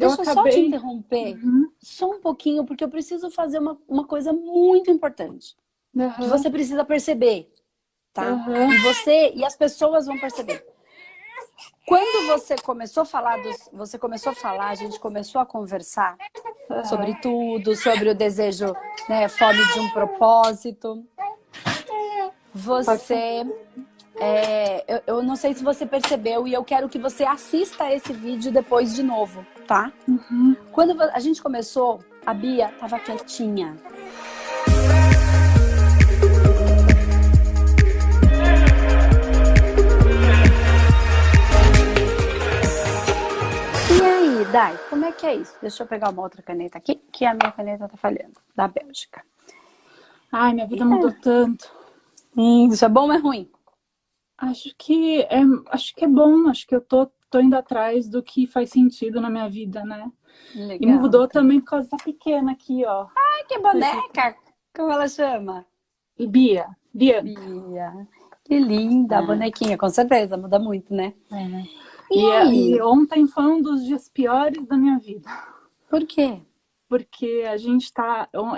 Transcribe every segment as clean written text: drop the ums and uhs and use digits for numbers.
Deixa eu só te acabei... interromper Uhum, só um pouquinho, porque eu preciso fazer uma coisa muito importante. Que aham, você precisa perceber, tá? aham, E você e as pessoas vão perceber. Quando você começou a falar, a gente começou a conversar sobre aham. tudo, sobre o desejo, né, fome de um propósito. Pode falar. Você, eu não sei se você percebeu e eu quero que você assista esse vídeo depois de novo, tá? Uhum. Quando a gente começou, a Bia tava quietinha. E aí, Dai, como é que é isso? Deixa eu pegar uma outra caneta aqui, que a minha caneta tá falhando, da Bélgica. Ai, minha vida mudou tanto. Isso é bom ou é ruim? Acho que é bom, acho que eu tô indo atrás do que faz sentido na minha vida, né? E Legal, mudou então. também por causa da pequena aqui, ó. Ai, que boneca! Como ela chama? Bianca. Bia. Que linda, a É, bonequinha, com certeza, muda muito, né? é. E E aí? ontem foi um dos dias piores da minha vida. Por quê? Porque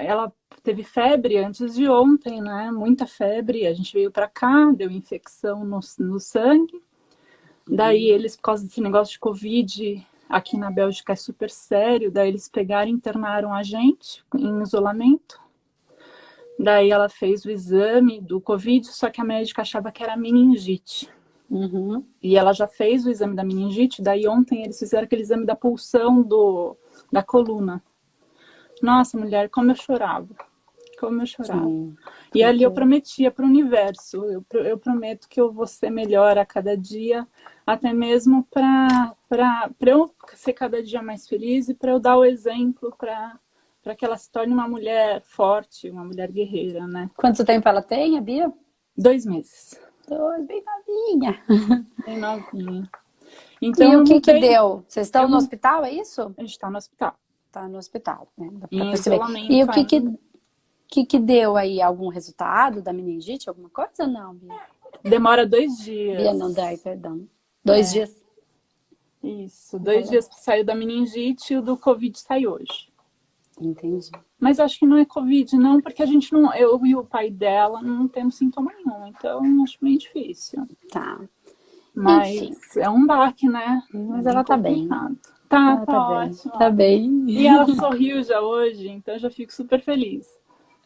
ela teve febre antes de ontem, né? Muita febre. A gente veio pra cá, deu infecção no sangue. Daí eles, por causa desse negócio de Covid, aqui na Bélgica é super sério. Daí eles pegaram e internaram a gente em isolamento. Daí ela fez o exame do Covid, só que a médica achava que era meningite. Uhum. E ela já fez o exame da meningite, daí ontem eles fizeram aquele exame da pulsão da coluna. Nossa, mulher, como eu chorava. Como eu chorava. Sim, E ali eu porque... prometia para o universo, eu prometo que eu vou ser melhor a cada dia, até mesmo para eu ser cada dia mais feliz e para eu dar o exemplo para que ela se torne uma mulher forte, uma mulher guerreira, né? Quanto tempo ela tem, a Bia? 2 meses. Bem novinha. Bem novinha. E Então o eu que que mudei, deu? Vocês estão eu, no mu- hospital, é isso? a gente está no hospital, Tá no hospital, né? Dá pra em perceber. E o isolamento ainda. que deu aí? Algum resultado da meningite? Alguma coisa? Não, Bia. Demora dois Bia não, dias. Dai, perdão. 2 dias. Isso, 2 dias saiu da meningite e o do Covid sai hoje. Entendi. Mas acho que não é Covid, não, porque a gente não. Eu e o pai dela não temos sintoma nenhum, então acho bem difícil. Tá. Mas Enfim. é um baque, né? É Mas bem ela tá bem. complicado. Tá, Ela tá tá bem. ótimo. Tá bem. E ela sorriu já hoje, então eu já fico super feliz.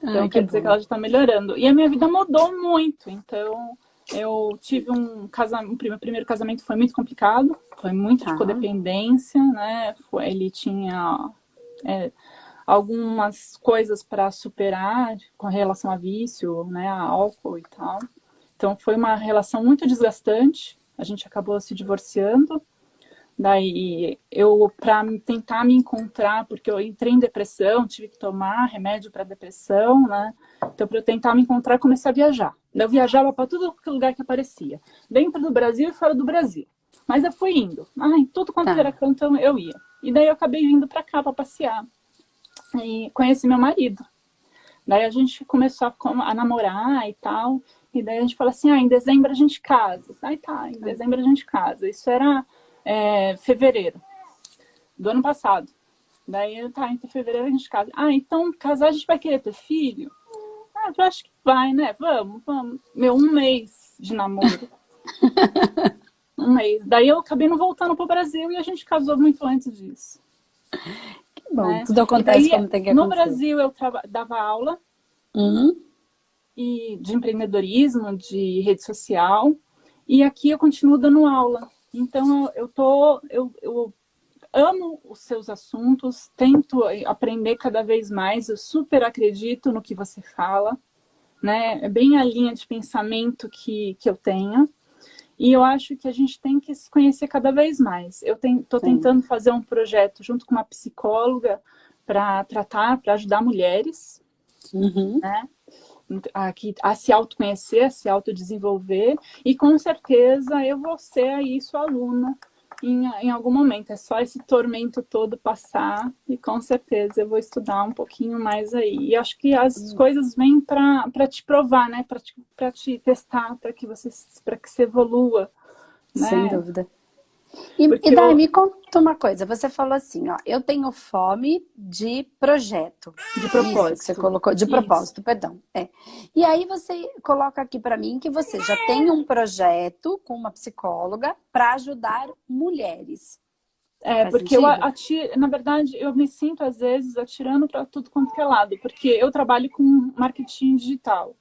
Então Ai, que quer dizer que bom. ela já tá melhorando. E a minha vida mudou muito, então eu tive meu primeiro casamento foi muito complicado, foi muito de Tá. codependência, né? Ele tinha algumas coisas para superar com relação a vício, né, a álcool e tal. Então foi uma relação muito desgastante. A gente acabou se divorciando. Daí eu, para tentar me encontrar, porque eu entrei em depressão, tive que tomar remédio para depressão, né? Então, para eu tentar me encontrar, comecei a viajar. Daí eu viajava para todo lugar que aparecia, dentro do Brasil e fora do Brasil. Mas eu fui indo. Em tudo quanto era Tá. canto eu ia. E daí eu acabei vindo para cá para passear. E conheci meu marido. Daí a gente começou a namorar e tal. E daí a gente falou assim, em dezembro a gente casa. Aí tá, em dezembro a gente casa. Isso era fevereiro do ano passado. Daí tá, entre fevereiro a gente casa. Então casar a gente vai querer ter filho? Eu acho que vai, né? Vamos. Meu, 1 mês de namoro. 1 mês. Daí eu acabei não voltando pro Brasil e a gente casou muito antes disso. Bom, Né? tudo E acontece daí, como tem que no acontecer. Brasil, eu dava aula Uhum. e de empreendedorismo, de rede social, e aqui eu continuo dando aula. Então eu amo os seus assuntos, tento aprender cada vez mais, eu super acredito no que você fala, né? É bem a linha de pensamento que eu tenho. E eu acho que a gente tem que se conhecer cada vez mais. Eu estou Sim. tentando fazer um projeto junto com uma psicóloga para ajudar mulheres, Uhum. né? A se autoconhecer, a se autodesenvolver. E com certeza eu vou ser aí sua aluna em algum momento. É só esse tormento todo passar e com certeza eu vou estudar um pouquinho mais aí. E acho que as coisas vêm para te provar, né? Para te testar, para que você evolua, Sem né? dúvida. E daí, me conta uma coisa. Você falou assim, ó, eu tenho fome de projeto. De Isso que você propósito. colocou, de Isso. propósito, perdão. É. E aí você coloca aqui para mim que você já tem um projeto com uma psicóloga para ajudar mulheres. Faz Porque sentido? na verdade, eu me sinto, às vezes, atirando para tudo quanto que é lado, porque eu trabalho com marketing digital.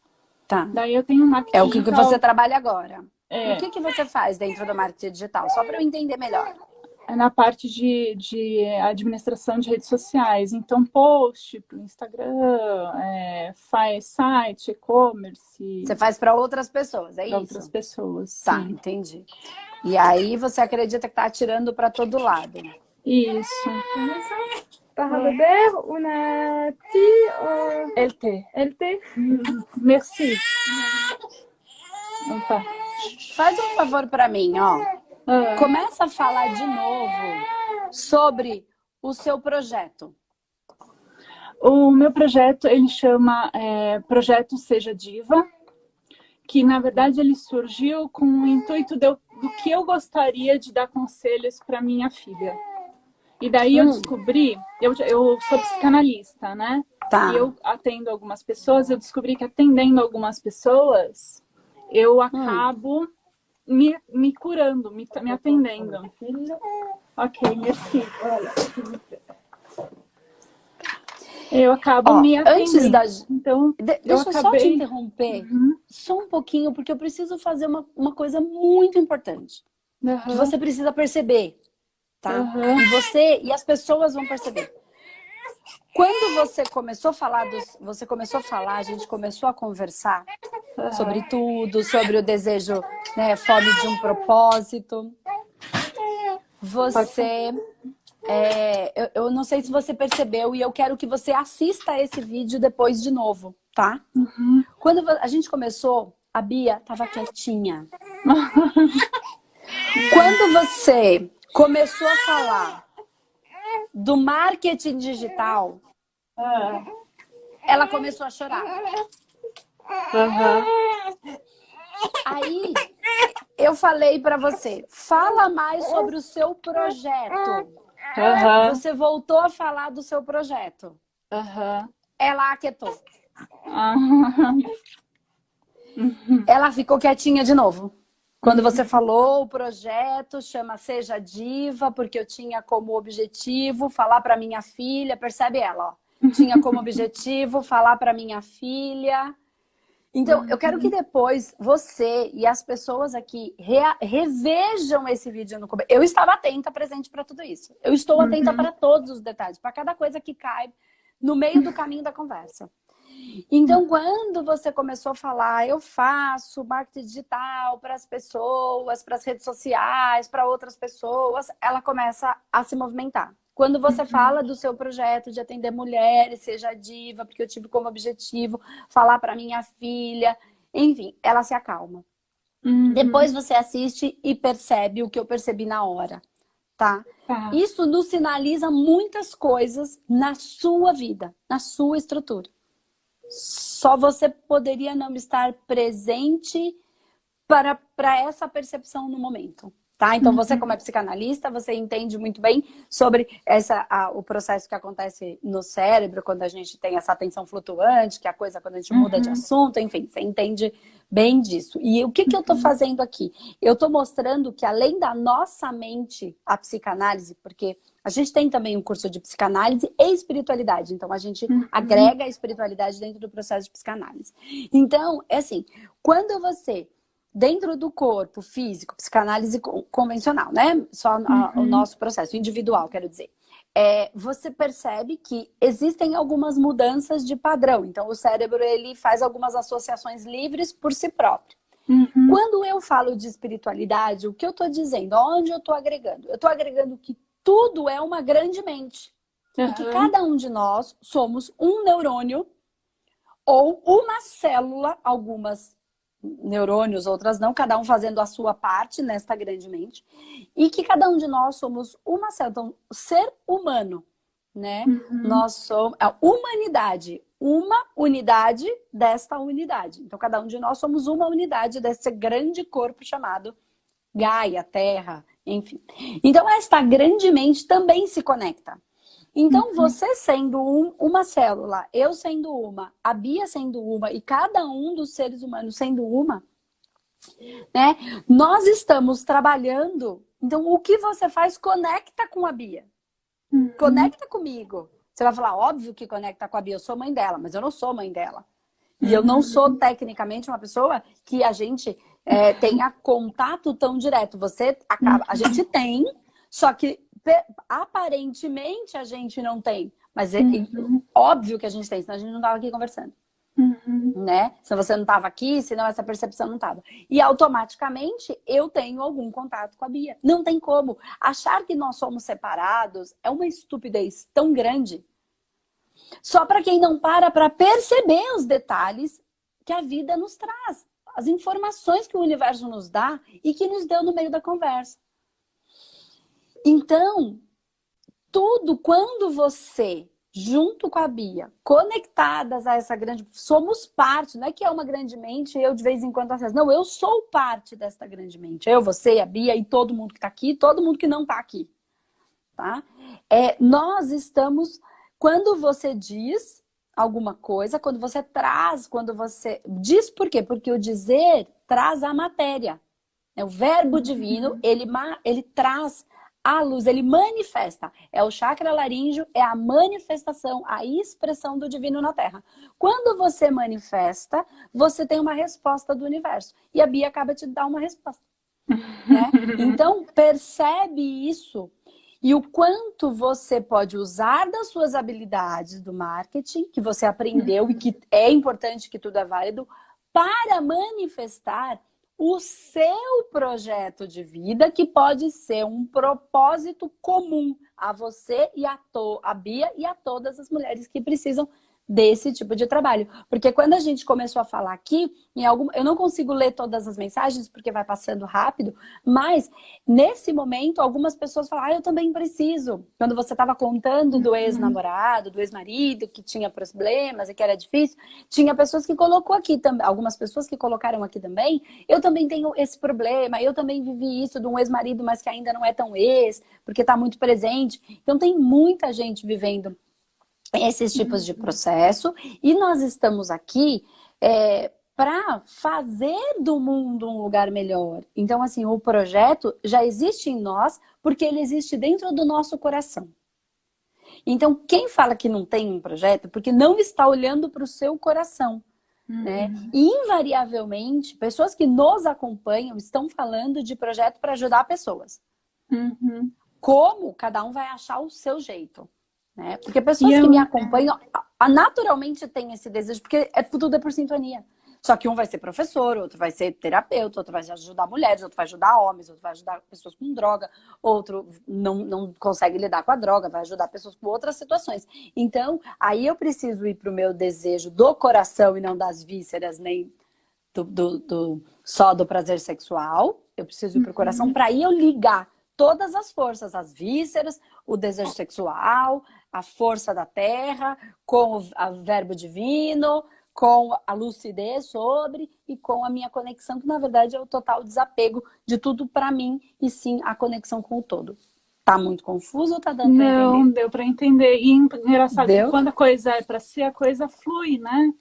Tá. Daí eu tenho marketing É o que digital. você trabalha agora. E o É, que você faz dentro do marketing digital? Só para eu entender melhor. é na parte de administração de redes sociais. Então, post para o Instagram, faz site, e-commerce, Você faz para outras pessoas, é para outras isso? pessoas, Tá, sim. entendi. E aí você acredita que tá atirando para todo lado. Isso. Parler una ti LT. LT. Merci. Opa. Faz um favor para mim, ó. Ah, Começa a falar de novo sobre o seu projeto. O meu projeto, ele chama Projeto Seja Diva, que na verdade ele surgiu com o intuito do que eu gostaria de dar conselhos para minha filha. E daí eu descobri, eu sou psicanalista, né? Tá. E eu atendo algumas pessoas, eu descobri que atendendo algumas pessoas, eu acabo me curando, me atendendo. Ok, merci. Eu acabo me atendendo. Antes da... Então, Deixa eu só te interromper só um pouquinho, porque eu preciso fazer uma coisa muito importante. Que você precisa perceber, tá? E você e as pessoas vão perceber. Quando você começou a falar, a gente começou a conversar sobre tudo, sobre o desejo, né, fome de um propósito. Você... eu não sei se você percebeu e eu quero que você assista esse vídeo depois de novo, tá? Quando a gente começou, a Bia tava quietinha. Quando você começou a falar do marketing digital, ela começou a chorar. Aí eu falei pra você, fala mais sobre o seu projeto. Você voltou a falar do seu projeto. Ela aquietou. Ela ficou quietinha de novo. Quando você falou o projeto chama Seja Diva, porque eu tinha como objetivo falar para minha filha, percebe ela, ó? Tinha como objetivo falar para minha filha. Então, eu quero que depois você e as pessoas aqui revejam esse vídeo no começo. Eu estava atenta, presente para tudo isso. Eu estou atenta para todos os detalhes, para cada coisa que cai no meio do caminho da conversa. Então, quando você começou a falar, eu faço marketing digital para as pessoas, para as redes sociais, para outras pessoas, ela começa a se movimentar. Quando você fala do seu projeto de atender mulheres, Seja Diva, porque eu tive como objetivo falar para minha filha, enfim, ela se acalma. Depois você assiste e percebe o que eu percebi na hora, tá? Isso nos sinaliza muitas coisas na sua vida, na sua estrutura. Só você poderia não estar presente para essa percepção no momento, tá? Então você como é psicanalista, você entende muito bem sobre o processo que acontece no cérebro quando a gente tem essa atenção flutuante, que é a coisa quando a gente muda de assunto, enfim, você entende bem disso. E o que eu tô fazendo aqui? Eu tô mostrando que além da nossa mente, a psicanálise, porque a gente tem também um curso de psicanálise e espiritualidade. Então, a gente agrega a espiritualidade dentro do processo de psicanálise. Então, é assim, quando você, dentro do corpo físico, psicanálise convencional, né? Só o nosso processo individual, quero dizer. Você percebe que existem algumas mudanças de padrão. Então, o cérebro, ele faz algumas associações livres por si próprio. Quando eu falo de espiritualidade, o que eu estou dizendo? Onde eu estou agregando? Eu estou agregando que tudo é uma grande mente. E que cada um de nós somos um neurônio ou uma célula, algumas neurônios, outras não, cada um fazendo a sua parte nesta grande mente. E que cada um de nós somos uma célula. Então, ser humano, né? Nós somos a humanidade, uma unidade desta unidade. Então, cada um de nós somos uma unidade desse grande corpo chamado Gaia, Terra, Enfim. Então, esta grande mente também se conecta. Então, você sendo uma célula, eu sendo uma, a Bia sendo uma, e cada um dos seres humanos sendo uma, né? Nós estamos trabalhando. Então, o que você faz conecta com a Bia. Conecta comigo. Você vai falar, óbvio que conecta com a Bia, eu sou mãe dela, mas eu não sou mãe dela. E eu não sou, tecnicamente, uma pessoa que a gente tenha contato tão direto. A gente tem, só que aparentemente a gente não tem. Mas é óbvio que a gente tem, senão a gente não estava aqui conversando. Né? Se você não estava aqui, senão essa percepção não estava. E automaticamente eu tenho algum contato com a Bia. Não tem como. Achar que nós somos separados é uma estupidez tão grande. Só para quem não para perceber os detalhes que a vida nos traz. As informações que o universo nos dá e que nos deu no meio da conversa. Então, tudo quando você, junto com a Bia, conectadas a essa grande... Somos parte, não é que é uma grande mente e eu de vez em quando acesso. Não, eu sou parte dessa grande mente. Eu, você, a Bia e todo mundo que está aqui, todo mundo que não está aqui. Tá? Nós estamos... Quando você diz alguma coisa, quando você traz, quando você... Diz por quê? Porque o dizer traz a matéria. O verbo divino, ele traz a luz, ele manifesta. É o chakra laríngeo, é a manifestação, a expressão do divino na Terra. Quando você manifesta, você tem uma resposta do universo. E a Bia acaba de dar uma resposta. Né? Então, percebe isso. E o quanto você pode usar das suas habilidades do marketing, que você aprendeu e que é importante, que tudo é válido, para manifestar o seu projeto de vida, que pode ser um propósito comum a você e a Bia e a todas as mulheres que precisam desse tipo de trabalho. Porque quando a gente começou a falar aqui, eu não consigo ler todas as mensagens porque vai passando rápido, mas nesse momento algumas pessoas falaram, eu também preciso. Quando você estava contando do ex-namorado, do ex-marido, que tinha problemas e que era difícil, tinha pessoas que colocou aqui também, algumas pessoas que colocaram aqui também, eu também tenho esse problema, eu também vivi isso de um ex-marido, mas que ainda não é tão ex, porque está muito presente. Então tem muita gente vivendo esses tipos de processo, e nós estamos aqui para fazer do mundo um lugar melhor. Então, assim, o projeto já existe em nós, porque ele existe dentro do nosso coração. Então, quem fala que não tem um projeto, porque não está olhando para o seu coração. Né? E, invariavelmente, pessoas que nos acompanham estão falando de projeto para ajudar pessoas. Como cada um vai achar o seu jeito. Né? Porque pessoas que me acompanham naturalmente têm esse desejo, porque tudo é por sintonia. Só que um vai ser professor, outro vai ser terapeuta, outro vai ajudar mulheres, outro vai ajudar homens, outro vai ajudar pessoas com droga, outro não consegue lidar com a droga, vai ajudar pessoas com outras situações. Então, aí eu preciso ir para o meu desejo do coração e não das vísceras, nem só do prazer sexual. Eu preciso ir para o coração para aí eu ligar todas as forças, as vísceras, o desejo sexual, a força da terra, com o verbo divino, com a lucidez sobre e com a minha conexão, que na verdade é o total desapego de tudo para mim e sim a conexão com o todo. Tá muito confuso ou tá dando para entender? Não, deu para entender. E engraçado que quando a coisa é para ser, a coisa flui, né?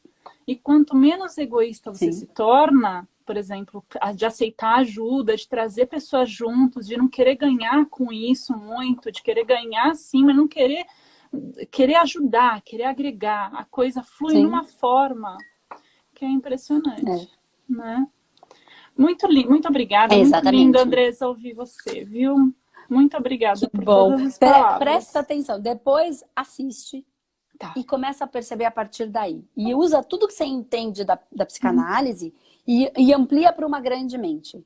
E quanto menos egoísta você se torna, por exemplo, de aceitar ajuda, de trazer pessoas juntos, de não querer ganhar com isso muito, de querer ganhar sim, mas não querer ajudar, querer agregar. A coisa flui de uma forma que é impressionante. Né? Muito lindo, muito obrigada. Muito lindo, Andressa, ouvir você, viu? Muito obrigada por todas as palavras. Presta atenção, depois assiste. E começa a perceber a partir daí. E usa tudo que você entende da psicanálise e amplia para uma grande mente.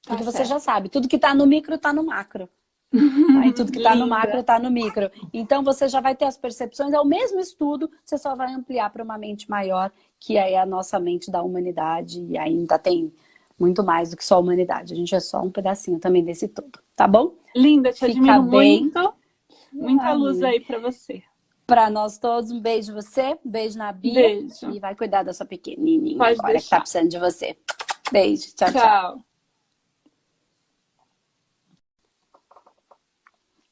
Porque você já sabe, tudo que está no micro está no macro. E tudo que está no macro está no micro. Então você já vai ter as percepções, é o mesmo estudo, você só vai ampliar para uma mente maior, que é a nossa mente da humanidade. E ainda tem muito mais do que só a humanidade. A gente é só um pedacinho também desse todo. Tá bom? Linda, te admiro muito. Muita luz aí para você. Para nós todos, um beijo você, um beijo na Bia. Beijo. E vai cuidar da sua pequenininha Pode agora deixar. que tá precisando de você. Beijo, tchau, tchau.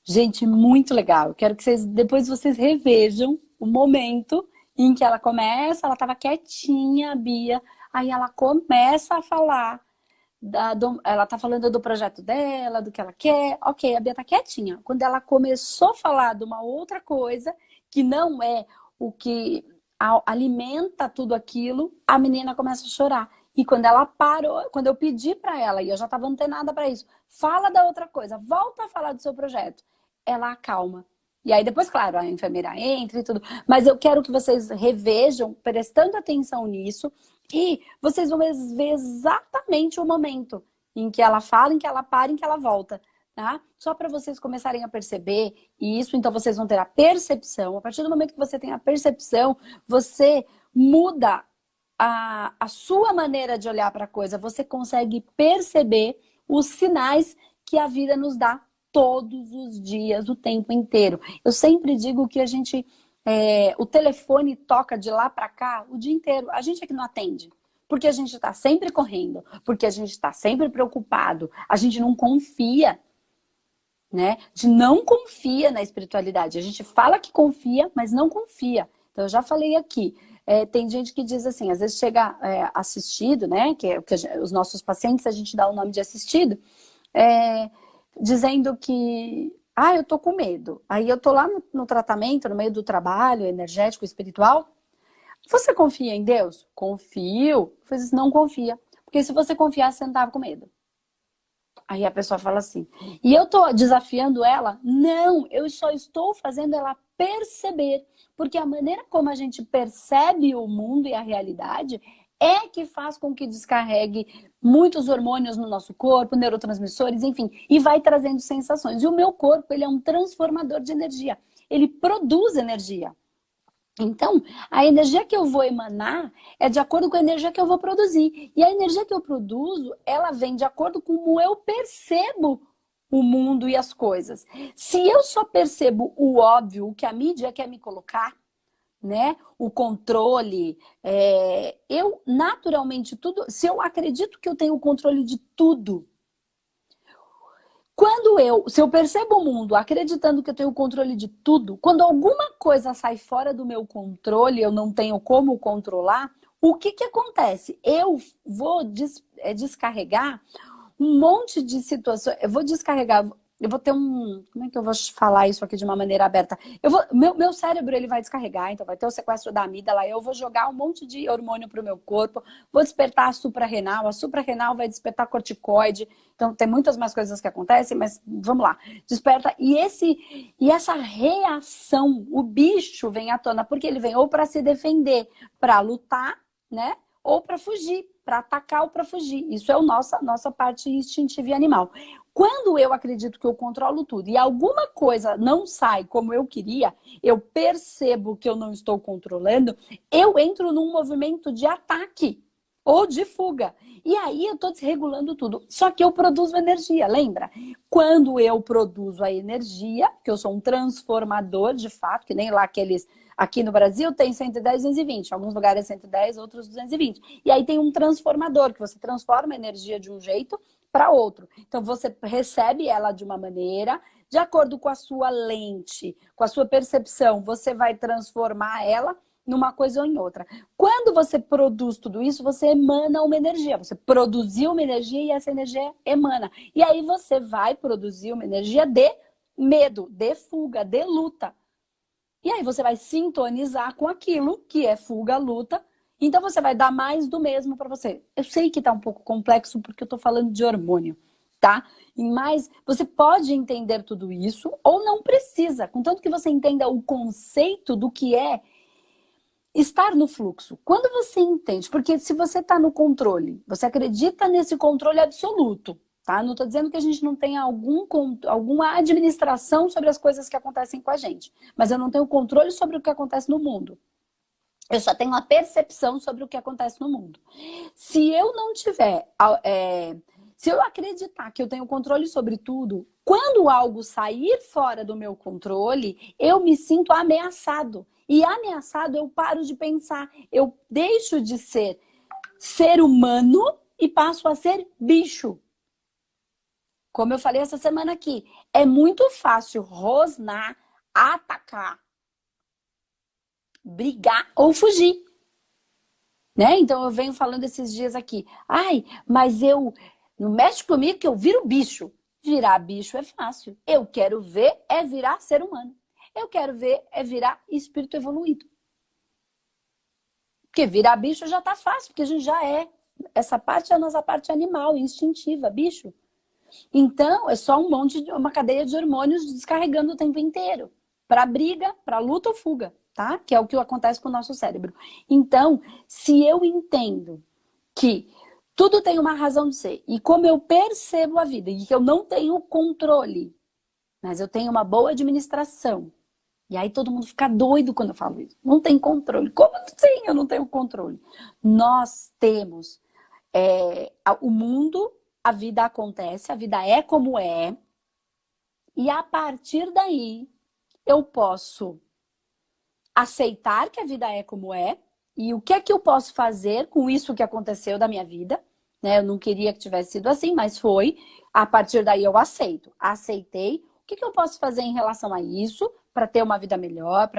Gente, muito legal. Eu quero que depois vocês revejam o momento em que ela começa, ela estava quietinha, a Bia, aí ela começa a falar, ela tá falando do projeto dela, do que ela quer, ok, a Bia tá quietinha. Quando ela começou a falar de uma outra coisa, que não é o que alimenta tudo aquilo, a menina começa a chorar. E quando ela parou, quando eu pedi para ela, e eu já estava antenada para isso, fala da outra coisa, volta a falar do seu projeto, ela acalma. E aí depois, claro, a enfermeira entra e tudo. Mas eu quero que vocês revejam, prestando atenção nisso, e vocês vão ver exatamente o momento em que ela fala, em que ela para, em que ela volta. Tá? Só para vocês começarem a perceber isso, então vocês vão ter a percepção. A partir do momento que você tem a percepção, você muda a sua maneira de olhar para a coisa. Você consegue perceber os sinais que a vida nos dá todos os dias, o tempo inteiro. Eu sempre digo que o telefone toca de lá para cá o dia inteiro. A gente é que não atende. Porque a gente está sempre correndo, porque a gente está sempre preocupado, a gente não confia, né? A gente não confia na espiritualidade. A gente fala que confia, mas não confia. Então, eu já falei aqui. Tem gente que diz assim, às vezes chega assistido, né? Que os nossos pacientes, a gente dá o nome de assistido, dizendo que, eu tô com medo. Aí eu tô lá no tratamento, no meio do trabalho energético, espiritual. Você confia em Deus? Confio. Você não confia. Porque se você confiasse, você não tava com medo. Aí a pessoa fala assim, e eu tô desafiando ela? Não, eu só estou fazendo ela perceber. Porque a maneira como a gente percebe o mundo e a realidade é que faz com que descarregue muitos hormônios no nosso corpo, neurotransmissores, enfim, e vai trazendo sensações. E o meu corpo, ele é um transformador de energia. Ele produz energia. Então, a energia que eu vou emanar é de acordo com a energia que eu vou produzir. E a energia que eu produzo, ela vem de acordo com como eu percebo o mundo e as coisas. Se eu só percebo o óbvio, o que a mídia quer me colocar, né? O controle, eu naturalmente se eu acredito que eu tenho o controle de tudo, se eu percebo o mundo acreditando que eu tenho o controle de tudo, quando alguma coisa sai fora do meu controle, eu não tenho como controlar, o que acontece? Eu vou descarregar um monte de situações, eu vou ter como é que eu vou falar isso aqui de uma maneira aberta? Meu cérebro, ele vai descarregar, então vai ter o sequestro da amígdala, eu vou jogar um monte de hormônio pro meu corpo, vou despertar a suprarrenal vai despertar corticoide, então tem muitas mais coisas que acontecem, mas vamos lá. Desperta, e essa reação, o bicho vem à tona, porque ele vem ou para se defender, para lutar, né? Ou para fugir, para atacar ou para fugir. Isso é a nossa parte instintiva e animal. Quando eu acredito que eu controlo tudo e alguma coisa não sai como eu queria, eu percebo que eu não estou controlando, eu entro num movimento de ataque ou de fuga. E aí eu estou desregulando tudo. Só que eu produzo energia, lembra? Quando eu produzo a energia, que eu sou um transformador de fato, que nem lá aqueles... Aqui no Brasil tem 110, 220. Em alguns lugares 110, outros 220. E aí tem um transformador, que você transforma a energia de um jeito para outro. Então você recebe ela de uma maneira, de acordo com a sua lente, com a sua percepção, você vai transformar ela numa coisa ou em outra. Quando você produz tudo isso, você emana uma energia. Você produziu uma energia e essa energia emana. E aí você vai produzir uma energia de medo, de fuga, de luta. E aí você vai sintonizar com aquilo que é fuga, luta. Então você vai dar mais do mesmo para você. Eu sei que tá um pouco complexo porque eu tô falando de hormônio, tá? Mas você pode entender tudo isso ou não precisa. Contanto que você entenda o conceito do que é estar no fluxo. Quando você entende, porque se você tá no controle, você acredita nesse controle absoluto, tá? Não tô dizendo que a gente não tenha alguma administração sobre as coisas que acontecem com a gente. Mas eu não tenho controle sobre o que acontece no mundo. Eu só tenho uma percepção sobre o que acontece no mundo. Se eu não tiver... se eu acreditar que eu tenho controle sobre tudo, quando algo sair fora do meu controle, eu me sinto ameaçado. E ameaçado, eu paro de pensar. Eu deixo de ser humano e passo a ser bicho. Como eu falei essa semana aqui, é muito fácil rosnar, atacar, brigar ou fugir. Né? Então eu venho falando esses dias aqui. Ai, mas não mexe comigo que eu viro bicho. Virar bicho é fácil. Eu quero ver é virar ser humano. Eu quero ver é virar espírito evoluído. Porque virar bicho já tá fácil, porque a gente já é. Essa parte é a nossa parte animal, instintiva, bicho. Então, é só uma cadeia de hormônios descarregando o tempo inteiro. Para briga, para luta ou fuga, tá? Que é o que acontece com o nosso cérebro. Então, se eu entendo que tudo tem uma razão de ser, e como eu percebo a vida, e que eu não tenho controle, mas eu tenho uma boa administração, e aí todo mundo fica doido quando eu falo isso. Não tem controle. Como assim eu não tenho controle? Nós temos o mundo, a vida acontece, a vida é como é, e a partir daí eu posso aceitar que a vida é como é, e o que é que eu posso fazer com isso que aconteceu da minha vida, né? Eu não queria que tivesse sido assim, mas foi. A partir daí eu aceito. Aceitei. O que eu posso fazer em relação a isso para ter uma vida melhor?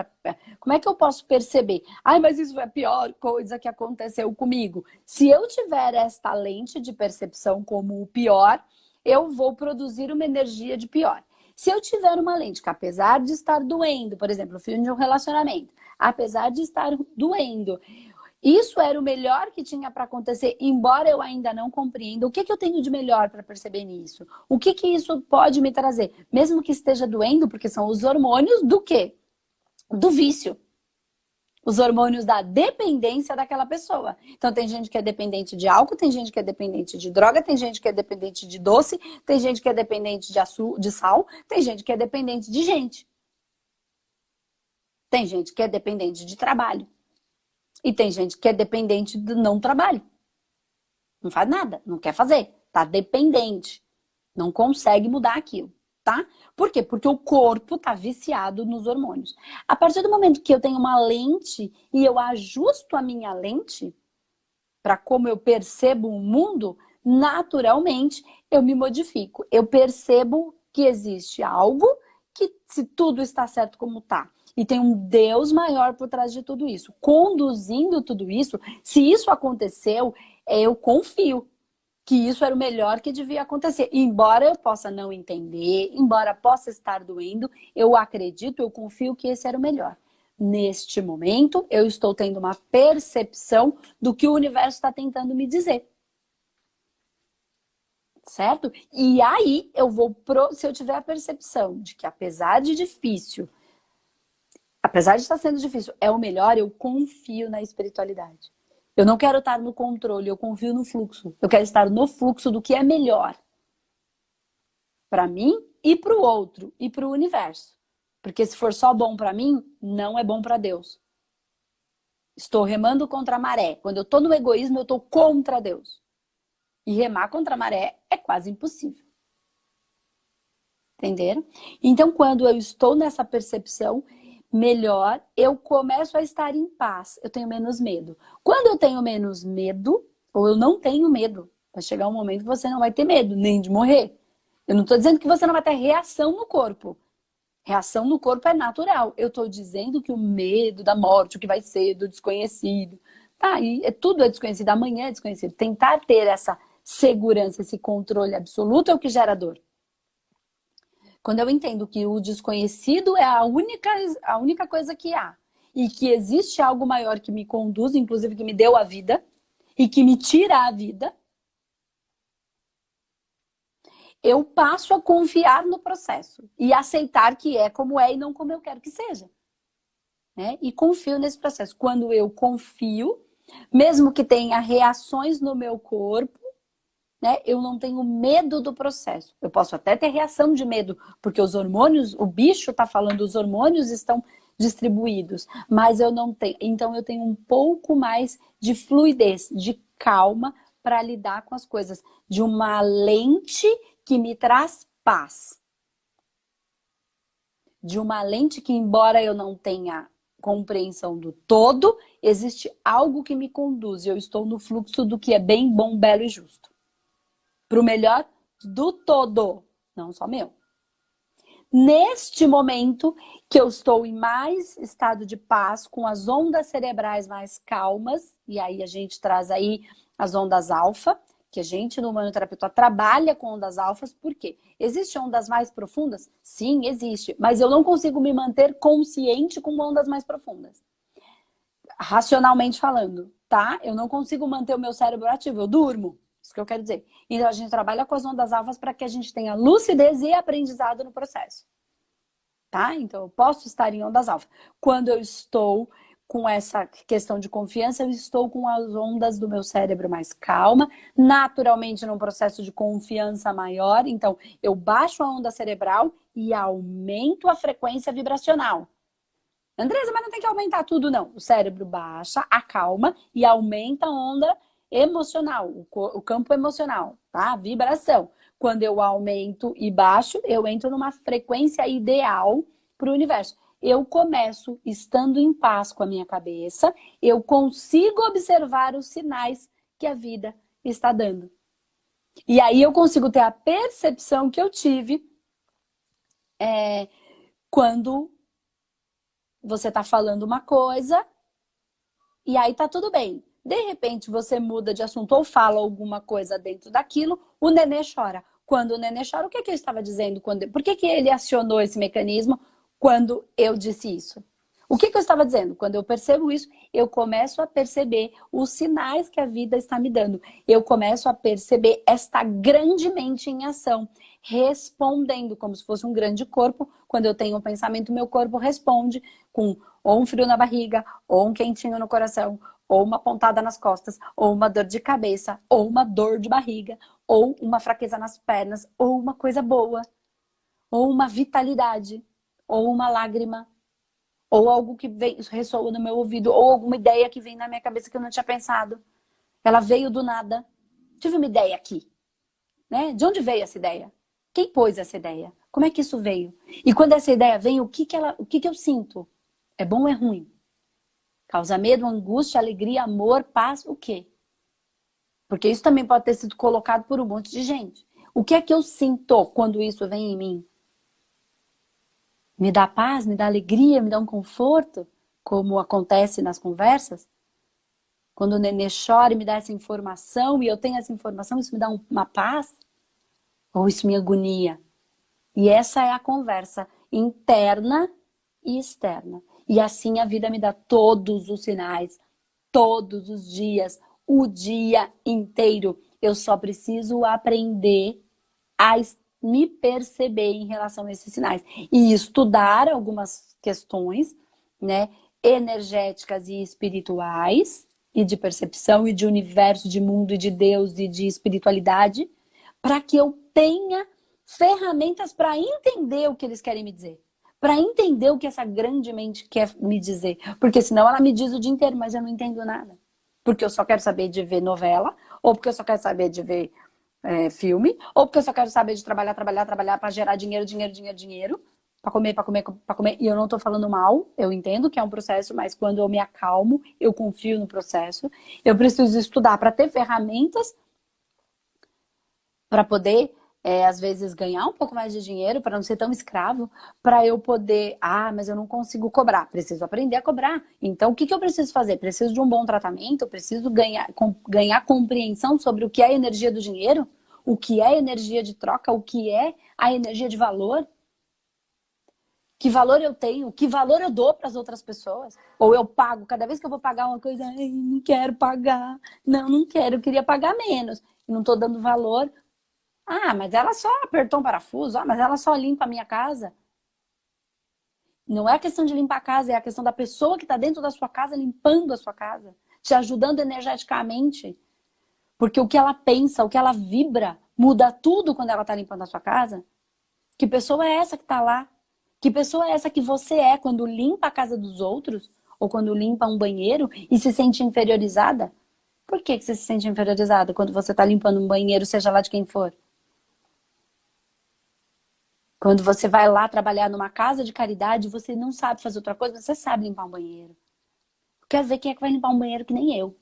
Como é que eu posso perceber? Ai, mas isso é a pior coisa que aconteceu comigo. Se eu tiver esta lente de percepção como o pior, eu vou produzir uma energia de pior. Se eu tiver uma lente que, apesar de estar doendo, por exemplo, o fim de um relacionamento, apesar de estar doendo, isso era o melhor que tinha para acontecer, embora eu ainda não compreenda. O que eu tenho de melhor para perceber nisso? O que isso pode me trazer? Mesmo que esteja doendo, porque são os hormônios do quê? Do vício. Os hormônios da dependência daquela pessoa. Então tem gente que é dependente de álcool, tem gente que é dependente de droga, tem gente que é dependente de doce, tem gente que é dependente de sal, tem gente que é dependente de gente. Tem gente que é dependente de trabalho. E tem gente que é dependente do não trabalho. Não faz nada, não quer fazer. Tá dependente. Não consegue mudar aquilo, tá? Por quê? Porque o corpo tá viciado nos hormônios. A partir do momento que eu tenho uma lente e eu ajusto a minha lente para como eu percebo o mundo, naturalmente eu me modifico. Eu percebo que existe algo que, se tudo está certo como tá, e tem um Deus maior por trás de tudo isso, conduzindo tudo isso. Se isso aconteceu, eu confio que isso era o melhor que devia acontecer. Embora eu possa não entender, embora possa estar doendo, eu acredito, eu confio que esse era o melhor. Neste momento, eu estou tendo uma percepção do que o universo está tentando me dizer. Certo? E aí, se eu tiver a percepção de que, apesar de difícil, apesar de estar sendo difícil, é o melhor, eu confio na espiritualidade. Eu não quero estar no controle, eu confio no fluxo. Eu quero estar no fluxo do que é melhor para mim e para o outro e para o universo. Porque se for só bom para mim, não é bom para Deus. Estou remando contra a maré. Quando eu estou no egoísmo, eu estou contra Deus. E remar contra a maré é quase impossível. Entenderam? Então, quando eu estou nessa percepção melhor, eu começo a estar em paz. Eu tenho menos medo. Quando eu tenho menos medo, ou eu não tenho medo, vai chegar um momento que você não vai ter medo, nem de morrer. Eu não estou dizendo que você não vai ter reação no corpo. Reação no corpo é natural. Eu estou dizendo que o medo da morte, o que vai ser, do desconhecido, tá, e tudo é desconhecido, amanhã é desconhecido. Tentar ter essa segurança, esse controle absoluto é o que gera dor. Quando eu entendo que o desconhecido é a única coisa que há, e que existe algo maior que me conduz, inclusive que me deu a vida, e que me tira a vida, eu passo a confiar no processo e aceitar que é como é e não como eu quero que seja. Né? E confio nesse processo. Quando eu confio, mesmo que tenha reações no meu corpo, né, eu não tenho medo do processo. Eu posso até ter reação de medo, porque os hormônios, o bicho está falando, os hormônios estão distribuídos, mas eu não tenho. Então eu tenho um pouco mais de fluidez, de calma para lidar com as coisas, de uma lente que me traz paz. De uma lente que, embora eu não tenha compreensão do todo, existe algo que me conduz. Eu estou no fluxo do que é bem, bom, belo e justo. Para o melhor do todo, não só meu. Neste momento que eu estou em mais estado de paz, com as ondas cerebrais mais calmas, e aí a gente traz aí as ondas alfa, que a gente no Humanoterapeuta trabalha com ondas alfas, por quê? Existem ondas mais profundas? Sim, existe, mas eu não consigo me manter consciente com ondas mais profundas. Racionalmente falando, tá? Eu não consigo manter o meu cérebro ativo, eu durmo. Isso que eu quero dizer. Então, a gente trabalha com as ondas alfas para que a gente tenha lucidez e aprendizado no processo. Tá? Então, eu posso estar em ondas alfa. Quando eu estou com essa questão de confiança, eu estou com as ondas do meu cérebro mais calma, naturalmente num processo de confiança maior. Então, eu baixo a onda cerebral e aumento a frequência vibracional. Andresa, mas não tem que aumentar tudo, não. O cérebro baixa, acalma e aumenta a onda emocional, o campo emocional, tá? Vibração. Quando eu aumento e baixo, eu entro numa frequência ideal para o universo. Eu começo estando em paz com a minha cabeça, eu consigo observar os sinais que a vida está dando. E aí eu consigo ter a percepção que eu tive quando você está falando uma coisa e aí tá tudo bem. De repente você muda de assunto ou fala alguma coisa dentro daquilo, o nenê chora. Quando o nenê chora, o que eu estava dizendo? Por que ele acionou esse mecanismo quando eu disse isso? O que eu estava dizendo? Quando eu percebo isso, eu começo a perceber os sinais que a vida está me dando. Eu começo a perceber esta grande mente em ação, respondendo como se fosse um grande corpo. Quando eu tenho um pensamento, meu corpo responde com ou um frio na barriga, ou um quentinho no coração, ou uma pontada nas costas, ou uma dor de cabeça, ou uma dor de barriga, ou uma fraqueza nas pernas, ou uma coisa boa, ou uma vitalidade, ou uma lágrima, ou algo que ressoa no meu ouvido, ou alguma ideia que vem na minha cabeça que eu não tinha pensado. Ela veio do nada. Tive uma ideia aqui, né? De onde veio essa ideia? Quem pôs essa ideia? Como é que isso veio? E quando essa ideia vem, o que eu sinto? É bom ou é ruim? Causa medo, angústia, alegria, amor, paz, o quê? Porque isso também pode ter sido colocado por um monte de gente. O que é que eu sinto quando isso vem em mim? Me dá paz, me dá alegria, me dá um conforto, como acontece nas conversas? Quando o nenê chora e me dá essa informação, e eu tenho essa informação, isso me dá uma paz? Ou isso me agonia? E essa é a conversa interna e externa. E assim a vida me dá todos os sinais, todos os dias, o dia inteiro. Eu só preciso aprender a me perceber em relação a esses sinais. E estudar algumas questões, né, energéticas e espirituais, e de percepção, e de universo, de mundo, e de Deus, e de espiritualidade, para que eu tenha ferramentas para entender o que eles querem me dizer. Para entender o que essa grande mente quer me dizer. Porque senão ela me diz o dia inteiro, mas eu não entendo nada. Porque eu só quero saber de ver novela, ou porque eu só quero saber de ver filme, ou porque eu só quero saber de trabalhar para gerar dinheiro, para comer. E eu não tô falando mal, eu entendo que é um processo, mas quando eu me acalmo, eu confio no processo. Eu preciso estudar para ter ferramentas para poder, às vezes, ganhar um pouco mais de dinheiro, para não ser tão escravo, para eu poder, mas eu não consigo cobrar. Preciso aprender a cobrar. Então, o que eu preciso fazer? Preciso de um bom tratamento, eu preciso ganhar compreensão sobre o que é a energia do dinheiro, o que é a energia de troca, o que é a energia de valor. Que valor eu tenho? Que valor eu dou para as outras pessoas? Ou eu pago, cada vez que eu vou pagar uma coisa, não quero pagar. Não quero, eu queria pagar menos. Não estou dando valor. Mas ela só apertou um parafuso. Mas ela só limpa a minha casa. Não é a questão de limpar a casa, é a questão da pessoa que está dentro da sua casa limpando a sua casa. Te ajudando energeticamente. Porque o que ela pensa, o que ela vibra, muda tudo quando ela está limpando a sua casa. Que pessoa é essa que está lá? Que pessoa é essa que você é quando limpa a casa dos outros? Ou quando limpa um banheiro e se sente inferiorizada? Por que você se sente inferiorizada quando você está limpando um banheiro, seja lá de quem for? Quando você vai lá trabalhar numa casa de caridade, você não sabe fazer outra coisa, você sabe limpar um banheiro. Eu quero ver quem é que vai limpar um banheiro que nem eu.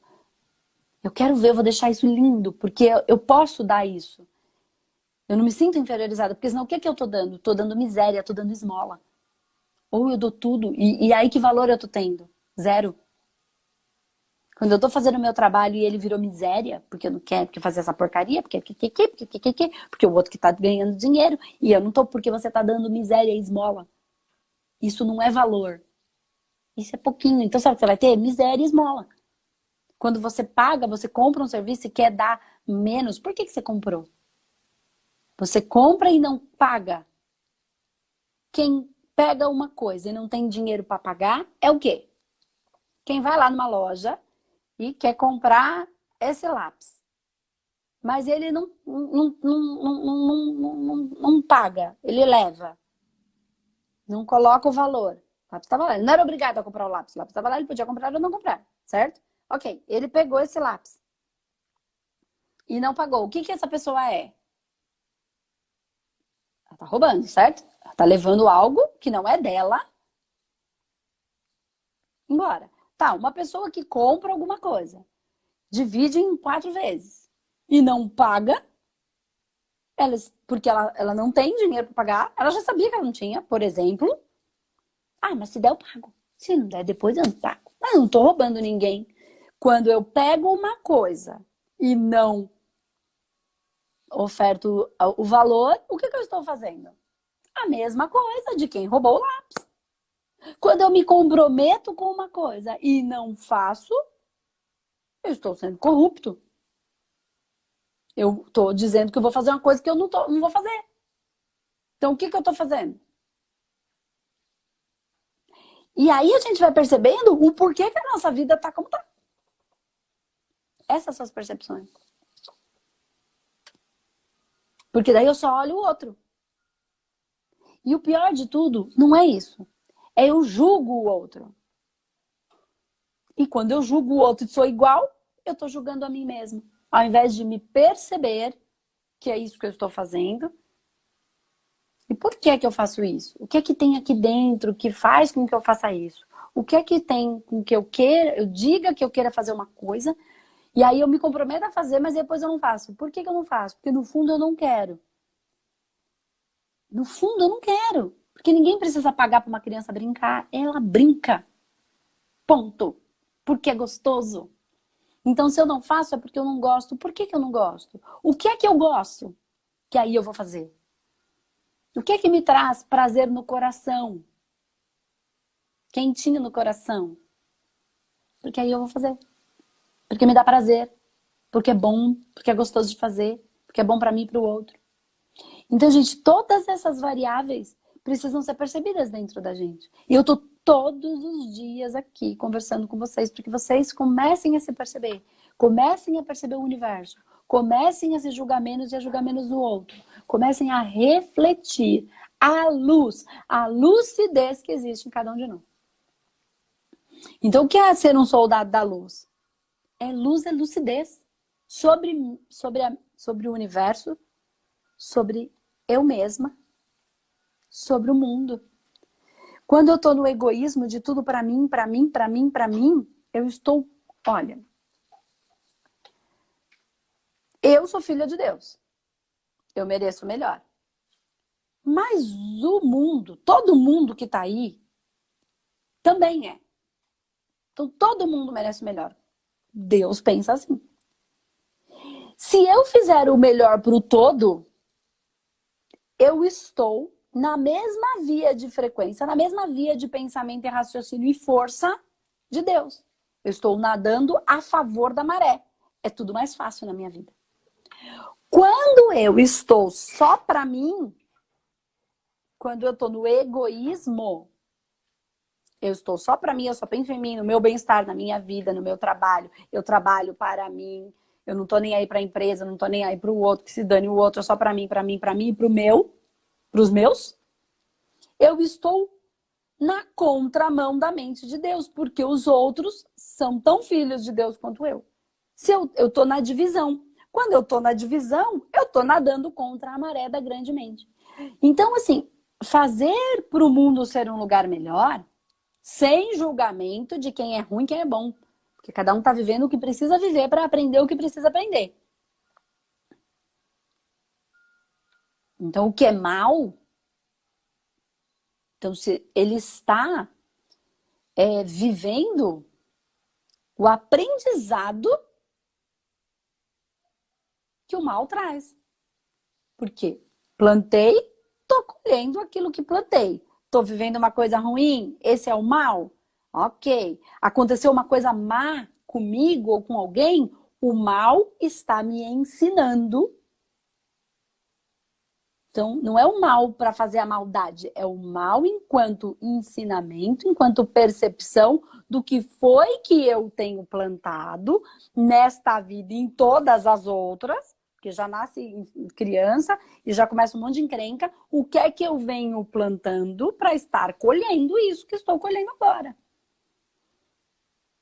Eu quero ver, eu vou deixar isso lindo, porque eu posso dar isso. Eu não me sinto inferiorizada, porque senão o que é que eu tô dando? Tô dando miséria, tô dando esmola. Ou eu dou tudo, e aí que valor eu tô tendo? Zero. Quando eu tô fazendo o meu trabalho e ele virou miséria, porque eu não quero porque fazer essa porcaria, porque o outro que tá ganhando dinheiro, e eu não tô porque você tá dando miséria e esmola. Isso não é valor. Isso é pouquinho. Então sabe o que você vai ter? Miséria e esmola. Quando você paga, você compra um serviço e quer dar menos. Por que você comprou? Você compra e não paga. Quem pega uma coisa e não tem dinheiro para pagar é o quê? Quem vai lá numa loja e quer comprar esse lápis. Mas ele não paga, ele leva. Não coloca o valor. O lápis estava lá. Ele não era obrigado a comprar o lápis. O lápis estava lá, ele podia comprar ou não comprar, certo? Ok, ele pegou esse lápis e não pagou. O que que essa pessoa é? Ela tá roubando, certo? Ela tá levando algo que não é dela embora. Tá, uma pessoa que compra alguma coisa, divide em 4 vezes e não paga, porque ela não tem dinheiro para pagar, ela já sabia que ela não tinha, por exemplo. Ah, mas se der eu pago. Se não der depois eu não pago. Mas eu não tô roubando ninguém. Quando eu pego uma coisa e não oferto o valor, o que eu estou fazendo? A mesma coisa de quem roubou o lápis. Quando eu me comprometo com uma coisa e não faço, eu estou sendo corrupto. Eu estou dizendo que eu vou fazer uma coisa que eu não vou fazer. Então, o que eu estou fazendo? E aí a gente vai percebendo o porquê que a nossa vida está como está. Essas são as percepções. Porque daí eu só olho o outro. E o pior de tudo não é isso. É eu julgo o outro. E quando eu julgo o outro e sou igual, eu estou julgando a mim mesma. Ao invés de me perceber que é isso que eu estou fazendo. E por que que eu faço isso? O que é que tem aqui dentro que faz com que eu faça isso? O que é que tem com que eu diga que eu queira fazer uma coisa, e aí eu me comprometo a fazer, mas depois eu não faço. Por que que eu não faço? Porque no fundo eu não quero. No fundo eu não quero. Porque ninguém precisa pagar para uma criança brincar. Ela brinca. Ponto. Porque é gostoso. Então se eu não faço é porque eu não gosto. Por que que eu não gosto? O que é que eu gosto? Que aí eu vou fazer. O que é que me traz prazer no coração? Quentinho no coração? Porque aí eu vou fazer. Porque me dá prazer. Porque é bom. Porque é gostoso de fazer. Porque é bom para mim e para o outro. Então, gente, todas essas variáveis precisam ser percebidas dentro da gente. E eu tô todos os dias aqui conversando com vocês para que vocês comecem a se perceber. Comecem a perceber o universo. Comecem a se julgar menos e a julgar menos o outro. Comecem a refletir a lucidez que existe em cada um de nós. Então, o que é ser um soldado da luz? Luz é lucidez sobre o universo, sobre eu mesma, sobre o mundo. Quando eu tô no egoísmo de tudo pra mim, eu estou, olha, eu sou filha de Deus. Eu mereço o melhor. Mas o mundo, todo mundo que tá aí, também é. Então todo mundo merece o melhor. Deus pensa assim. Se eu fizer o melhor pro todo, eu estou na mesma via de frequência, na mesma via de pensamento e raciocínio e força de Deus. Eu estou nadando a favor da maré. É tudo mais fácil na minha vida. Quando eu estou só para mim, quando eu estou no egoísmo, eu estou só para mim, eu só penso em mim, no meu bem-estar, na minha vida, no meu trabalho. Eu trabalho para mim. Eu não tô nem aí para a empresa, não tô nem aí para o outro, que se dane o outro, é só para mim e pros meus. Eu estou na contramão da mente de Deus, porque os outros são tão filhos de Deus quanto eu. Se eu tô na divisão. Quando eu tô na divisão, eu tô nadando contra a maré da grande mente. Então, assim, fazer para o mundo ser um lugar melhor, sem julgamento de quem é ruim e quem é bom. Porque cada um tá vivendo o que precisa viver para aprender o que precisa aprender. Então, o que é mal, então, se ele está vivendo o aprendizado que o mal traz. Por quê? Plantei, tô colhendo aquilo que plantei. Tô vivendo uma coisa ruim, esse é o mal? Ok. Aconteceu uma coisa má comigo ou com alguém, o mal está me ensinando. Então, não é o mal para fazer a maldade, é o mal enquanto ensinamento, enquanto percepção do que foi que eu tenho plantado nesta vida e em todas as outras, porque já nasce criança e já começa um monte de encrenca. O que é que eu venho plantando para estar colhendo isso que estou colhendo agora?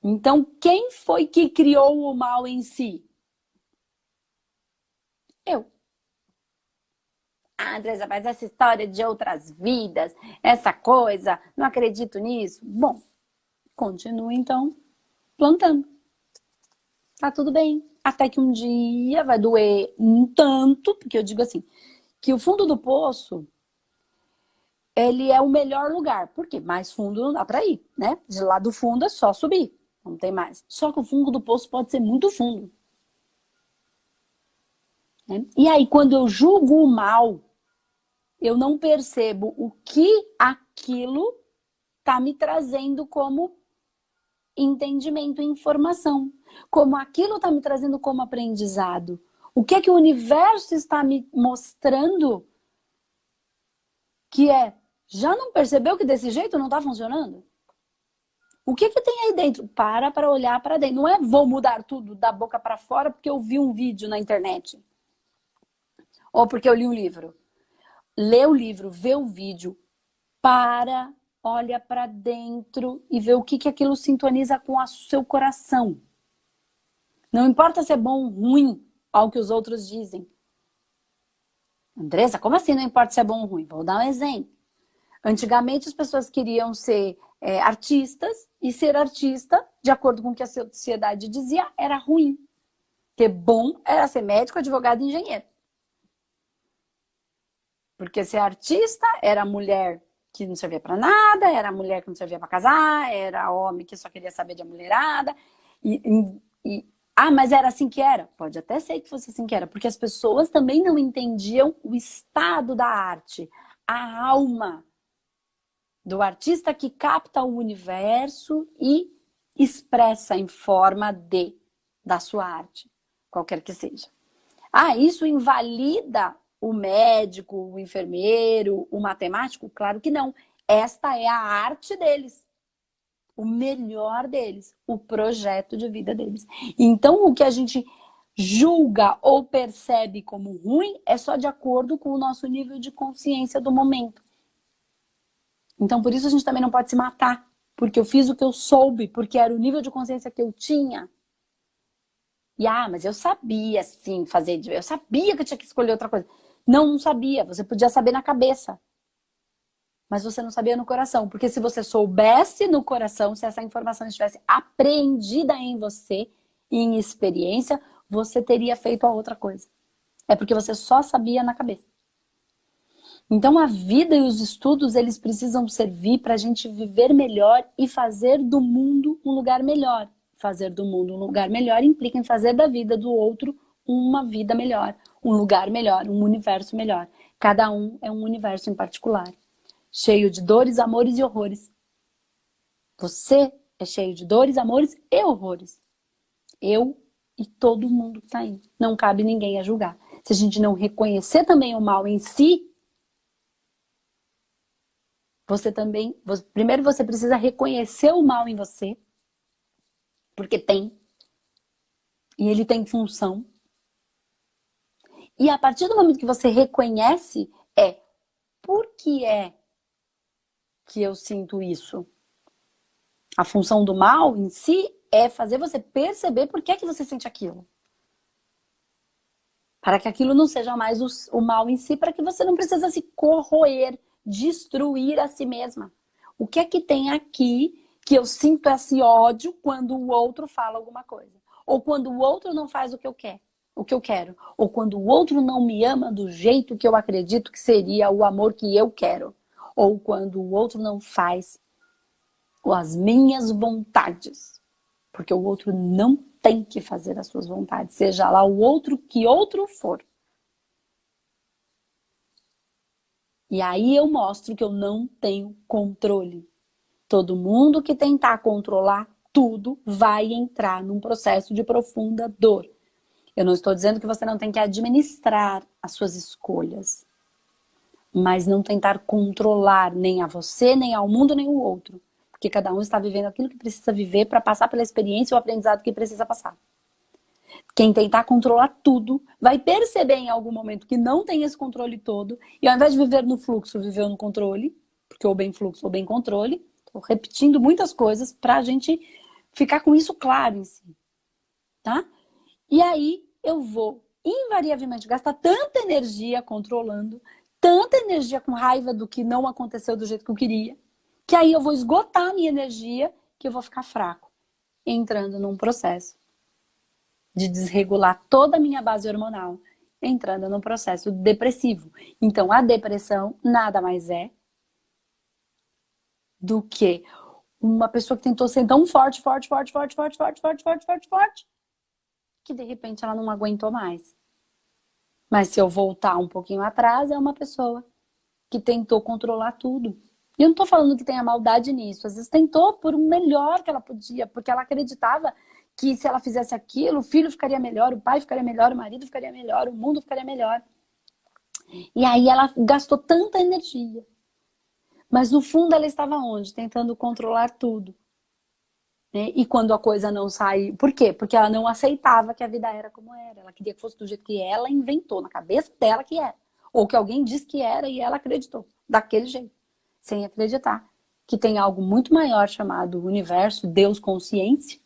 Então, quem foi que criou o mal em si? Eu. Ah, Andresa, mas essa história de outras vidas, essa coisa, não acredito nisso. Bom, continue então plantando. Tá tudo bem. Até que um dia vai doer um tanto, porque eu digo assim, que o fundo do poço, ele é o melhor lugar. Por quê? Mais fundo não dá pra ir, né? De lá do fundo é só subir, não tem mais. Só que o fundo do poço pode ser muito fundo. Né? E aí, quando eu julgo o mal, eu não percebo o que aquilo está me trazendo como entendimento e informação. Como aquilo está me trazendo como aprendizado. O que é que o universo está me mostrando que já não percebeu que desse jeito não está funcionando? O que que tem aí dentro? Para olhar para dentro. Não é vou mudar tudo da boca para fora porque eu vi um vídeo na internet. Ou porque eu li um livro. Lê o livro, vê o vídeo, olha para dentro e vê o que aquilo sintoniza com o seu coração. Não importa se é bom ou ruim, ao que os outros dizem. Andressa, como assim não importa se é bom ou ruim? Vou dar um exemplo. Antigamente as pessoas queriam ser artistas e ser artista, de acordo com o que a sociedade dizia, era ruim. Porque bom era ser médico, advogado e engenheiro. Porque ser artista era mulher que não servia para nada, era mulher que não servia para casar, era homem que só queria saber de mulherada. Mas era assim que era? Pode até ser que fosse assim que era, porque as pessoas também não entendiam o estado da arte, a alma do artista que capta o universo e expressa em forma da sua arte, qualquer que seja. Isso invalida o médico, o enfermeiro, o matemático? Claro que não. Esta é a arte deles. O melhor deles. O projeto de vida deles. Então, o que a gente julga ou percebe como ruim é só de acordo com o nosso nível de consciência do momento. Então, por isso a gente também não pode se matar. Porque eu fiz o que eu soube, porque era o nível de consciência que eu tinha. Mas eu sabia, sim, fazer... Eu sabia que eu tinha que escolher outra coisa. Não sabia. Você podia saber na cabeça. Mas você não sabia no coração. Porque se você soubesse no coração, se essa informação estivesse apreendida em você, em experiência, você teria feito a outra coisa. É porque você só sabia na cabeça. Então a vida e os estudos, eles precisam servir para a gente viver melhor e fazer do mundo um lugar melhor. Fazer do mundo um lugar melhor implica em fazer da vida do outro uma vida melhor, um lugar melhor, um universo melhor. Cada um é um universo em particular, cheio de dores, amores e horrores. Você é cheio de dores, amores e horrores. Eu e todo mundo que está aí. Não cabe ninguém a julgar. Se a gente não reconhecer também o mal em si, primeiro você precisa reconhecer o mal em você, porque tem. E ele tem função. E a partir do momento que você reconhece, por que é que eu sinto isso? A função do mal em si é fazer você perceber por que é que você sente aquilo. Para que aquilo não seja mais o mal em si, para que você não precisa se corroer, destruir a si mesma. O que é que tem aqui que eu sinto esse ódio quando o outro fala alguma coisa? Ou quando o outro não faz o que eu quero? o que eu quero. Ou quando o outro não me ama do jeito que eu acredito que seria o amor que eu quero. Ou quando o outro não faz as minhas vontades. Porque o outro não tem que fazer as suas vontades. Seja lá o outro que outro for. E aí eu mostro que eu não tenho controle. Todo mundo que tentar controlar tudo vai entrar num processo de profunda dor. Eu não estou dizendo que você não tem que administrar as suas escolhas, mas não tentar controlar nem a você, nem ao mundo, nem o outro. Porque cada um está vivendo aquilo que precisa viver para passar pela experiência e o aprendizado que precisa passar. Quem tentar controlar tudo vai perceber em algum momento que não tem esse controle todo e ao invés de viver no fluxo, viveu no controle, porque ou bem fluxo ou bem controle. Estou repetindo muitas coisas para a gente ficar com isso claro em si, tá? E aí eu vou invariavelmente gastar tanta energia controlando, tanta energia com raiva do que não aconteceu do jeito que eu queria, que aí eu vou esgotar a minha energia, que eu vou ficar fraco, entrando num processo de desregular toda a minha base hormonal, entrando num processo depressivo. Então a depressão nada mais é do que uma pessoa que tentou ser tão forte, que de repente ela não aguentou mais. Mas se eu voltar um pouquinho atrás, é uma pessoa que tentou controlar tudo. E eu não tô falando que tenha maldade nisso. Às vezes tentou por o melhor que ela podia, porque ela acreditava que se ela fizesse aquilo, o filho ficaria melhor, o pai ficaria melhor, o marido ficaria melhor, o mundo ficaria melhor. E aí ela gastou tanta energia. Mas no fundo ela estava onde? Tentando controlar tudo. Né? E quando a coisa não saiu... Por quê? Porque ela não aceitava que a vida era como era. Ela queria que fosse do jeito que ela inventou, na cabeça dela que era. Ou que alguém disse que era e ela acreditou. Daquele jeito. Sem acreditar que tem algo muito maior chamado universo, Deus, consciência,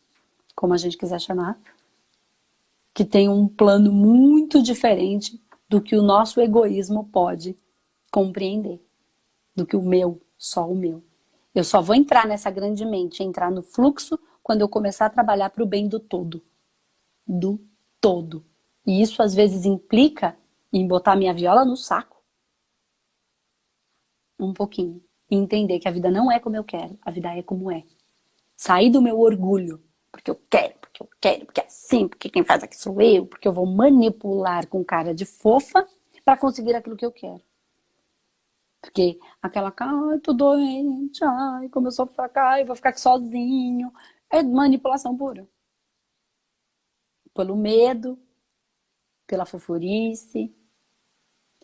como a gente quiser chamar, que tem um plano muito diferente do que o nosso egoísmo pode compreender. Do que o meu, só o meu. Eu só vou entrar nessa grande mente, entrar no fluxo, quando eu começar a trabalhar para o bem do todo. Do todo. E isso às vezes implica em botar minha viola no saco. Um pouquinho. E entender que a vida não é como eu quero, a vida é como é. Sair do meu orgulho, porque eu quero, porque é assim, porque quem faz aqui sou eu, porque eu vou manipular com cara de fofa para conseguir aquilo que eu quero. Porque aquela, ai, tô doente, ai, como eu sou fraca, ai, vou ficar aqui sozinho. É manipulação pura. Pelo medo, pela fofurice.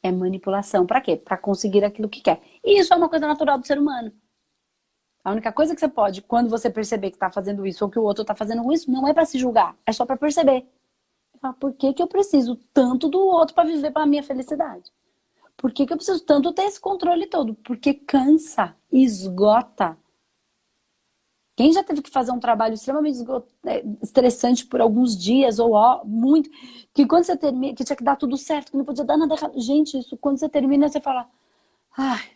É manipulação. Pra quê? Pra conseguir aquilo que quer. E isso é uma coisa natural do ser humano. A única coisa que você pode, quando você perceber que tá fazendo isso ou que o outro tá fazendo isso, não é pra se julgar. É só pra perceber. Por que que eu preciso tanto do outro pra viver pra minha felicidade? Por que que eu preciso tanto ter esse controle todo? Porque cansa, esgota. Quem já teve que fazer um trabalho extremamente estressante por alguns dias ou muito, que quando você termina, que tinha que dar tudo certo, que não podia dar nada errado. Gente, isso quando você termina, você fala, ai,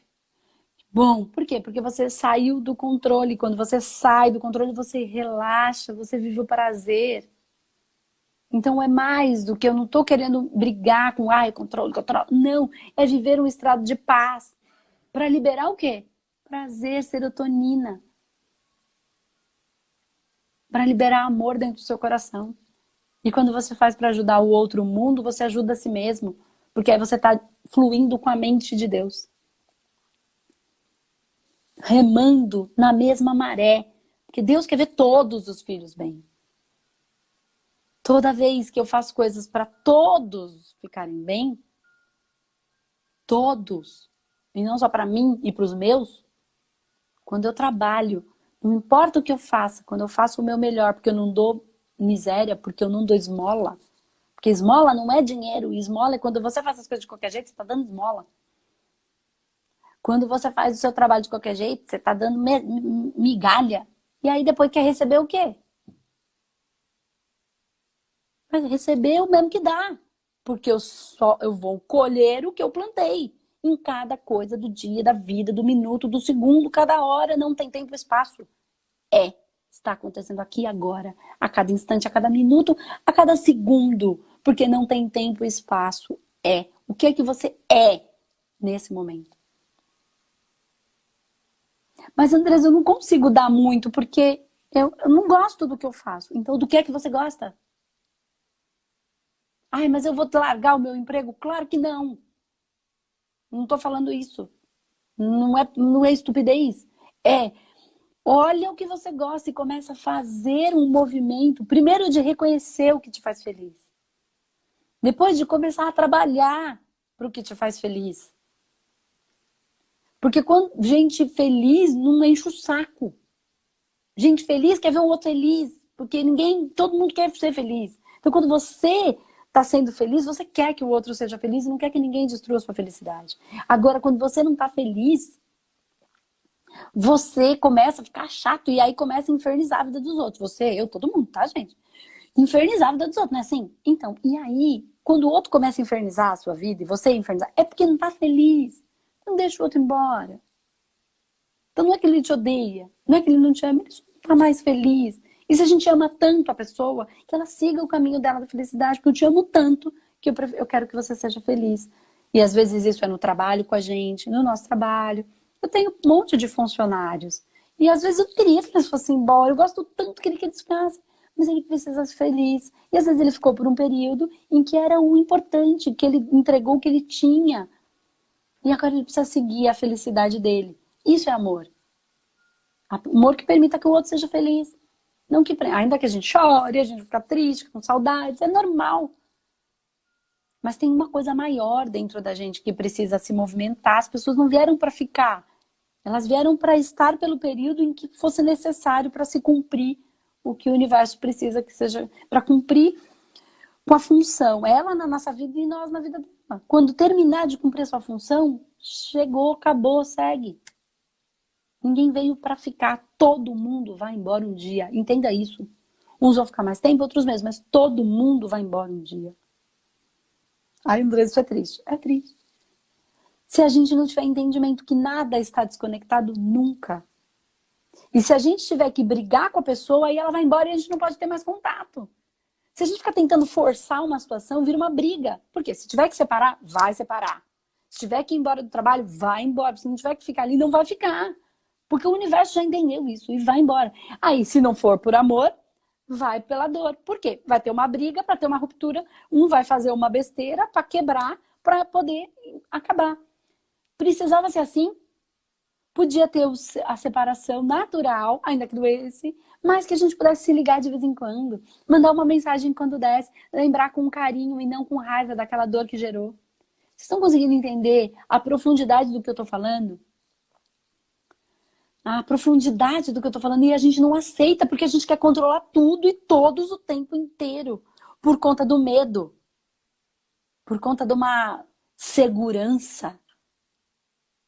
bom. Por quê? Porque você saiu do controle. Quando você sai do controle, você relaxa, você vive o prazer. Então é mais do que eu não tô querendo brigar com, ai, controle. Não, é viver um estado de paz. Para liberar o quê? Prazer, serotonina. Para liberar amor dentro do seu coração. E quando você faz para ajudar o outro mundo, você ajuda a si mesmo. Porque aí você tá fluindo com a mente de Deus. Remando na mesma maré. Porque Deus quer ver todos os filhos bem. Toda vez que eu faço coisas para todos ficarem bem, todos, e não só para mim e para os meus, quando eu trabalho, não importa o que eu faça, quando eu faço o meu melhor, porque eu não dou miséria, porque eu não dou esmola, porque esmola não é dinheiro, esmola é quando você faz as coisas de qualquer jeito, você está dando esmola. Quando você faz o seu trabalho de qualquer jeito, você está dando migalha. E aí depois quer receber o quê? Vai receber o mesmo que dá. Porque eu vou colher o que eu plantei. Em cada coisa do dia, da vida, do minuto, do segundo, cada hora. Não tem tempo e espaço. Está acontecendo aqui agora. A cada instante, a cada minuto, a cada segundo. Porque não tem tempo e espaço. O que é que você é nesse momento? Mas, Andresa, eu não consigo dar muito porque eu não gosto do que eu faço. Então, do que é que você gosta? Ai, mas eu vou largar o meu emprego? Claro que não. Não tô falando isso. Não é estupidez. Olha o que você gosta e começa a fazer um movimento. Primeiro de reconhecer o que te faz feliz. Depois de começar a trabalhar para o que te faz feliz. Porque quando gente feliz não enche o saco. Gente feliz quer ver o outro feliz. Porque todo mundo quer ser feliz. Então quando você está sendo feliz, você quer que o outro seja feliz e não quer que ninguém destrua a sua felicidade. Agora, quando você não está feliz, você começa a ficar chato e aí começa a infernizar a vida dos outros. Você, eu, todo mundo, tá, gente? Infernizar a vida dos outros, não é assim? Então, e aí, quando o outro começa a infernizar a sua vida e você infernizar, é porque não tá feliz. Não deixa o outro embora. Então não é que ele te odeia, não é que ele não te ama, ele só não tá mais feliz. E se a gente ama tanto a pessoa, que ela siga o caminho dela da felicidade, porque eu te amo tanto que eu quero que você seja feliz. E às vezes isso é no trabalho com a gente, no nosso trabalho. Eu tenho um monte de funcionários. E às vezes eu queria que eles fossem embora. Eu gosto tanto que ele quer descansar. Mas ele precisa ser feliz. E às vezes ele ficou por um período em que era o importante, que ele entregou o que ele tinha. E agora ele precisa seguir a felicidade dele. Isso é amor. Amor que permita que o outro seja feliz. Não que, ainda que a gente chore, a gente fica triste, com saudades, é normal. Mas tem uma coisa maior dentro da gente que precisa se movimentar. As pessoas não vieram para ficar. Elas vieram para estar pelo período em que fosse necessário para se cumprir o que o universo precisa que seja, para cumprir com a função. Ela na nossa vida e nós na vida dela. Quando terminar de cumprir a sua função, chegou, acabou, segue. Ninguém veio para ficar. Todo mundo vai embora um dia. Entenda isso. Uns vão ficar mais tempo, outros menos, mas todo mundo vai embora um dia. Ai, André, isso é triste. É triste. Se a gente não tiver entendimento que nada está desconectado nunca. E se a gente tiver que brigar com a pessoa, aí ela vai embora e a gente não pode ter mais contato. Se a gente ficar tentando forçar uma situação, vira uma briga. Porque se tiver que separar, vai separar. Se tiver que ir embora do trabalho, vai embora. Se não tiver que ficar ali, não vai ficar. Porque o universo já entendeu isso e vai embora. Aí, se não for por amor, vai pela dor. Por quê? Vai ter uma briga para ter uma ruptura. Um vai fazer uma besteira para quebrar, para poder acabar. Precisava ser assim? Podia ter a separação natural, ainda que doesse, mas que a gente pudesse se ligar de vez em quando. Mandar uma mensagem quando desse. Lembrar com carinho e não com raiva daquela dor que gerou. Vocês estão conseguindo entender a profundidade do que eu estou falando? A profundidade do que eu tô falando, e a gente não aceita porque a gente quer controlar tudo e todos o tempo inteiro, por conta do medo, por conta de uma segurança.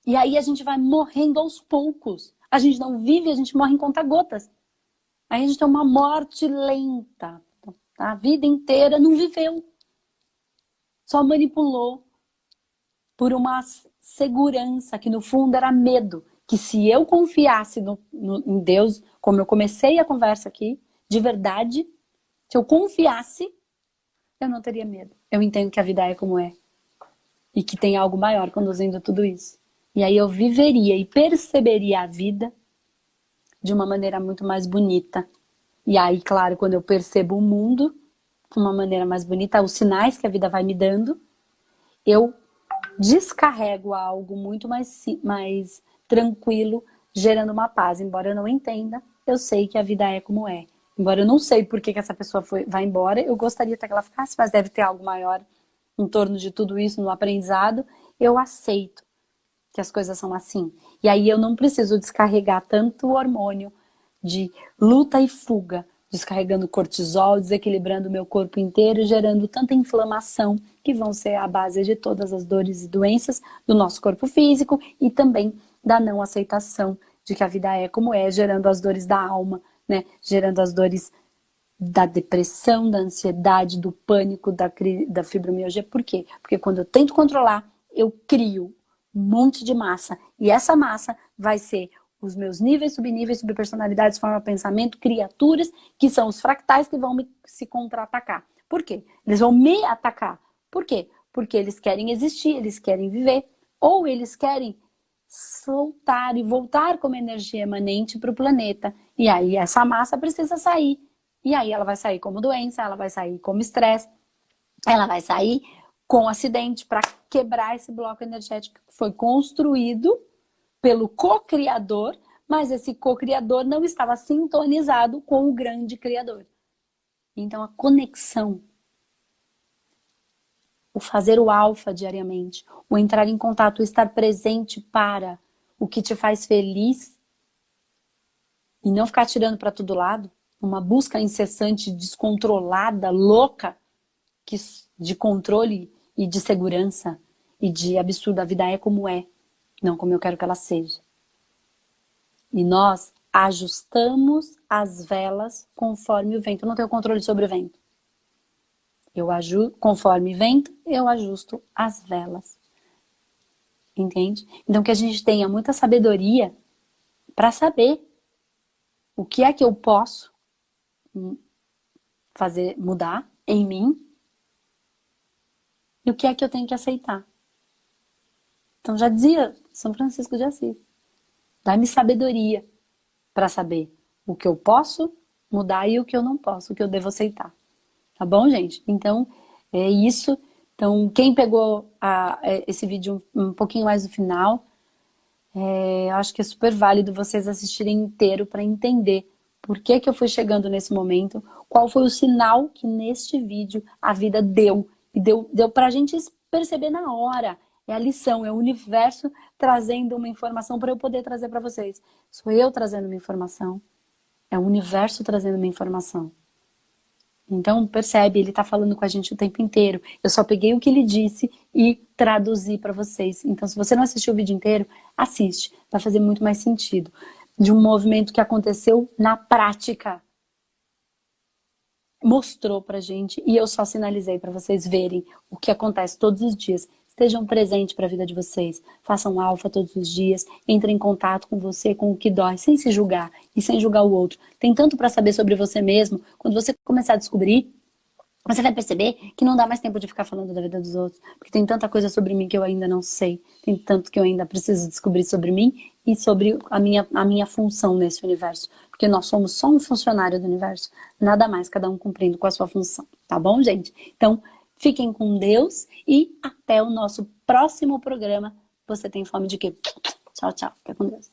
E aí a gente vai morrendo aos poucos. A gente não vive, a gente morre em conta-gotas. Aí a gente tem uma morte lenta. A vida inteira não viveu. Só manipulou por uma segurança que no fundo era medo. Que se eu confiasse em Deus, como eu comecei a conversa aqui, de verdade, se eu confiasse, eu não teria medo. Eu entendo que a vida é como é. E que tem algo maior conduzindo tudo isso. E aí eu viveria e perceberia a vida de uma maneira muito mais bonita. E aí, claro, quando eu percebo o mundo de uma maneira mais bonita, os sinais que a vida vai me dando, eu descarrego algo muito mais tranquilo, gerando uma paz. Embora eu não entenda, eu sei que a vida é como é. Embora eu não sei por que essa pessoa vai embora, eu gostaria até que ela ficasse, mas deve ter algo maior em torno de tudo isso, no aprendizado. Eu aceito que as coisas são assim. E aí eu não preciso descarregar tanto hormônio de luta e fuga, descarregando cortisol, desequilibrando o meu corpo inteiro, gerando tanta inflamação, que vão ser a base de todas as dores e doenças do nosso corpo físico e também da não aceitação de que a vida é como é, gerando as dores da alma, né? Gerando as dores da depressão, da ansiedade, do pânico, da fibromialgia. Por quê? Porque quando eu tento controlar, eu crio um monte de massa. E essa massa vai ser os meus níveis, subníveis, subpersonalidades, forma, pensamento, criaturas, que são os fractais que vão se contra-atacar. Por quê? Eles vão me atacar. Por quê? Porque eles querem existir, eles querem viver, ou eles querem soltar e voltar como energia emanente para o planeta. E aí essa massa precisa sair. E aí ela vai sair como doença, ela vai sair como estresse, ela vai sair com acidente para quebrar esse bloco energético que foi construído pelo co-criador, mas esse co-criador não estava sintonizado com o grande criador. Então a conexão, o fazer o alfa diariamente, o entrar em contato, o estar presente para o que te faz feliz e não ficar tirando para todo lado, uma busca incessante, descontrolada, louca, de controle e de segurança e de absurdo. A vida é como é, não como eu quero que ela seja. E nós ajustamos as velas conforme o vento. Eu não tenho controle sobre o vento. Conforme vento, eu ajusto as velas. Entende? Então que a gente tenha muita sabedoria para saber o que é que eu posso fazer mudar em mim e o que é que eu tenho que aceitar. Então já dizia São Francisco de Assis, dá-me sabedoria para saber o que eu posso mudar e o que eu não posso, o que eu devo aceitar. Tá bom, gente? Então, é isso. Então, quem pegou esse vídeo um pouquinho mais no final, eu acho que é super válido vocês assistirem inteiro para entender por que eu fui chegando nesse momento, qual foi o sinal que neste vídeo a vida deu. E deu pra gente perceber na hora. É a lição, é o universo trazendo uma informação para eu poder trazer para vocês. Sou eu trazendo uma informação, é o universo trazendo uma informação. Então, percebe, ele tá falando com a gente o tempo inteiro. Eu só peguei o que ele disse e traduzi para vocês. Então, se você não assistiu o vídeo inteiro, assiste. Vai fazer muito mais sentido. De um movimento que aconteceu na prática. Mostrou pra gente e eu só sinalizei para vocês verem o que acontece todos os dias. Estejam presentes para a vida de vocês. Façam alfa todos os dias. Entrem em contato com você, com o que dói, sem se julgar e sem julgar o outro. Tem tanto para saber sobre você mesmo. Quando você começar a descobrir, você vai perceber que não dá mais tempo de ficar falando da vida dos outros. Porque tem tanta coisa sobre mim que eu ainda não sei. Tem tanto que eu ainda preciso descobrir sobre mim e sobre a minha função nesse universo. Porque nós somos só um funcionário do universo. Nada mais, cada um cumprindo com a sua função. Tá bom, gente? Então, fiquem com Deus e até o nosso próximo programa. Você tem fome de quê? Tchau, tchau. Fica com Deus.